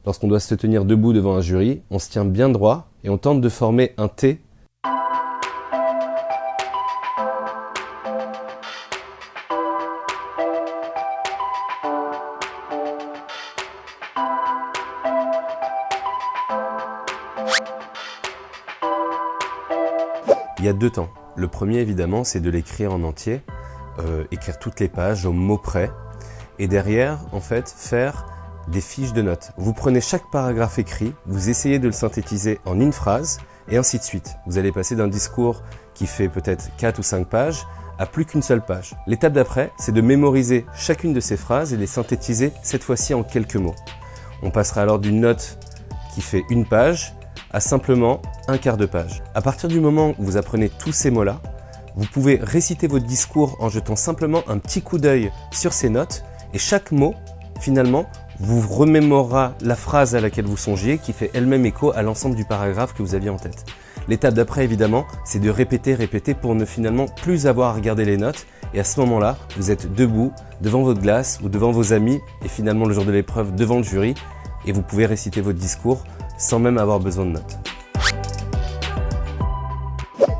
Lorsqu'on doit se tenir debout devant un jury, on se tient bien droit et on tente de former un T. Il y a deux temps. Le premier, évidemment, c'est de l'écrire en entier, écrire toutes les pages au mot près, et derrière, en fait, faire des fiches de notes. Vous prenez chaque paragraphe écrit, vous essayez de le synthétiser en une phrase, et ainsi de suite. Vous allez passer d'un discours qui fait peut-être 4 ou 5 pages à plus qu'une seule page. L'étape d'après, c'est de mémoriser chacune de ces phrases et les synthétiser cette fois-ci en quelques mots. On passera alors d'une note qui fait une page à simplement un quart de page. À partir du moment où vous apprenez tous ces mots-là, vous pouvez réciter votre discours en jetant simplement un petit coup d'œil sur ces notes et chaque mot, finalement, vous remémorera la phrase à laquelle vous songiez qui fait elle-même écho à l'ensemble du paragraphe que vous aviez en tête. L'étape d'après, évidemment, c'est de répéter pour ne finalement plus avoir à regarder les notes et à ce moment-là, vous êtes debout devant votre glace ou devant vos amis et finalement le jour de l'épreuve devant le jury et vous pouvez réciter votre discours sans même avoir besoin de notes.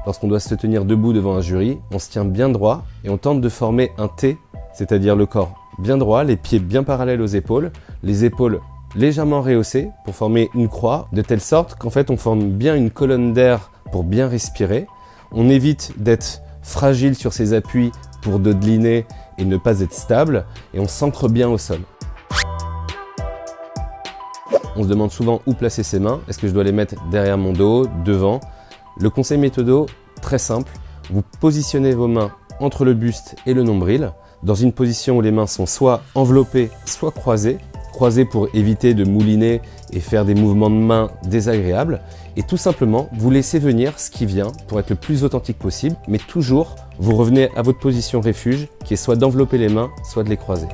Lorsqu'on doit se tenir debout devant un jury, on se tient bien droit et on tente de former un T, c'est-à-dire le corps bien droit, les pieds bien parallèles aux épaules, les épaules légèrement rehaussées pour former une croix, de telle sorte qu'en fait on forme bien une colonne d'air pour bien respirer. On évite d'être fragile sur ses appuis pour dodeliner et ne pas être stable et on s'ancre bien au sol. On se demande souvent où placer ses mains. Est-ce que je dois les mettre derrière mon dos, devant? Le conseil méthodo, très simple. Vous positionnez vos mains entre le buste et le nombril, dans une position où les mains sont soit enveloppées, soit croisées. Croisées pour éviter de mouliner et faire des mouvements de main désagréables. Et tout simplement, vous laissez venir ce qui vient pour être le plus authentique possible. Mais toujours, vous revenez à votre position refuge, qui est soit d'envelopper les mains, soit de les croiser.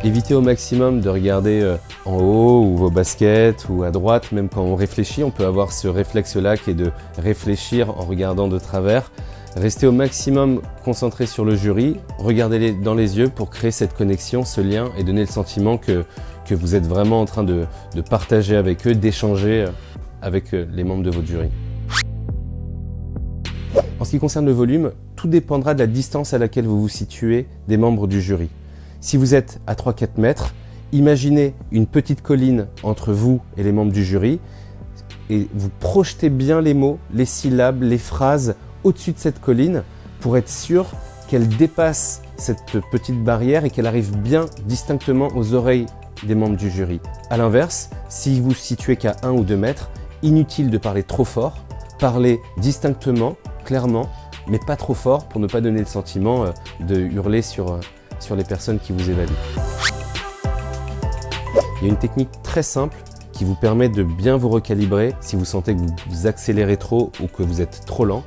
Évitez au maximum de regarder en haut ou vos baskets ou à droite, même quand on réfléchit, on peut avoir ce réflexe-là qui est de réfléchir en regardant de travers. Restez au maximum concentré sur le jury, regardez-les dans les yeux pour créer cette connexion, ce lien et donner le sentiment que vous êtes vraiment en train de partager avec eux, d'échanger avec les membres de votre jury. En ce qui concerne le volume, tout dépendra de la distance à laquelle vous vous situez des membres du jury. Si vous êtes à 3-4 mètres, imaginez une petite colline entre vous et les membres du jury et vous projetez bien les mots, les syllabes, les phrases au-dessus de cette colline pour être sûr qu'elle dépasse cette petite barrière et qu'elle arrive bien distinctement aux oreilles des membres du jury. A l'inverse, si vous vous situez qu'à 1 ou 2 mètres, inutile de parler trop fort, parlez distinctement, clairement, mais pas trop fort pour ne pas donner le sentiment de hurler sur les personnes qui vous évaluent. Il y a une technique très simple qui vous permet de bien vous recalibrer si vous sentez que vous accélérez trop ou que vous êtes trop lent,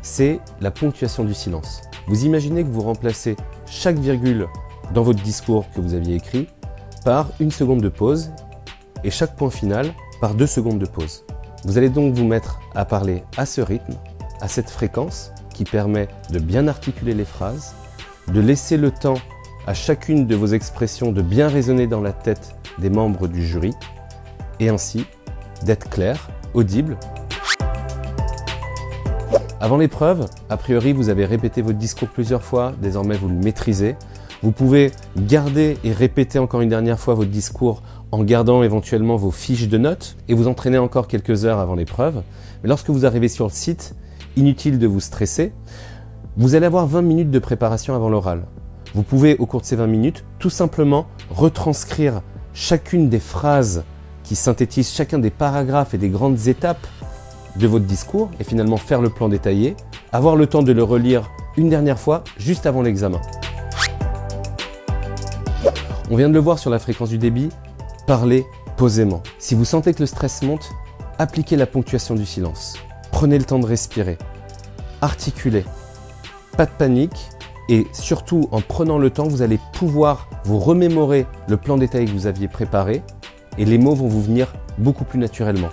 c'est la ponctuation du silence. Vous imaginez que vous remplacez chaque virgule dans votre discours que vous aviez écrit par 1 seconde de pause et chaque point final par 2 secondes de pause. Vous allez donc vous mettre à parler à ce rythme, à cette fréquence qui permet de bien articuler les phrases, de laisser le temps à chacune de vos expressions de bien résonner dans la tête des membres du jury et ainsi d'être clair, audible. Avant l'épreuve, a priori vous avez répété votre discours plusieurs fois, désormais vous le maîtrisez. Vous pouvez garder et répéter encore une dernière fois votre discours en gardant éventuellement vos fiches de notes et vous entraîner encore quelques heures avant l'épreuve. Mais lorsque vous arrivez sur le site, inutile de vous stresser, vous allez avoir 20 minutes de préparation avant l'oral. Vous pouvez, au cours de ces 20 minutes, tout simplement retranscrire chacune des phrases qui synthétisent chacun des paragraphes et des grandes étapes de votre discours et finalement faire le plan détaillé, avoir le temps de le relire une dernière fois juste avant l'examen. On vient de le voir sur la fréquence du débit, parlez posément. Si vous sentez que le stress monte, appliquez la ponctuation du silence. Prenez le temps de respirer, articulez, pas de panique. Et surtout, en prenant le temps, vous allez pouvoir vous remémorer le plan détaillé que vous aviez préparé et les mots vont vous venir beaucoup plus naturellement.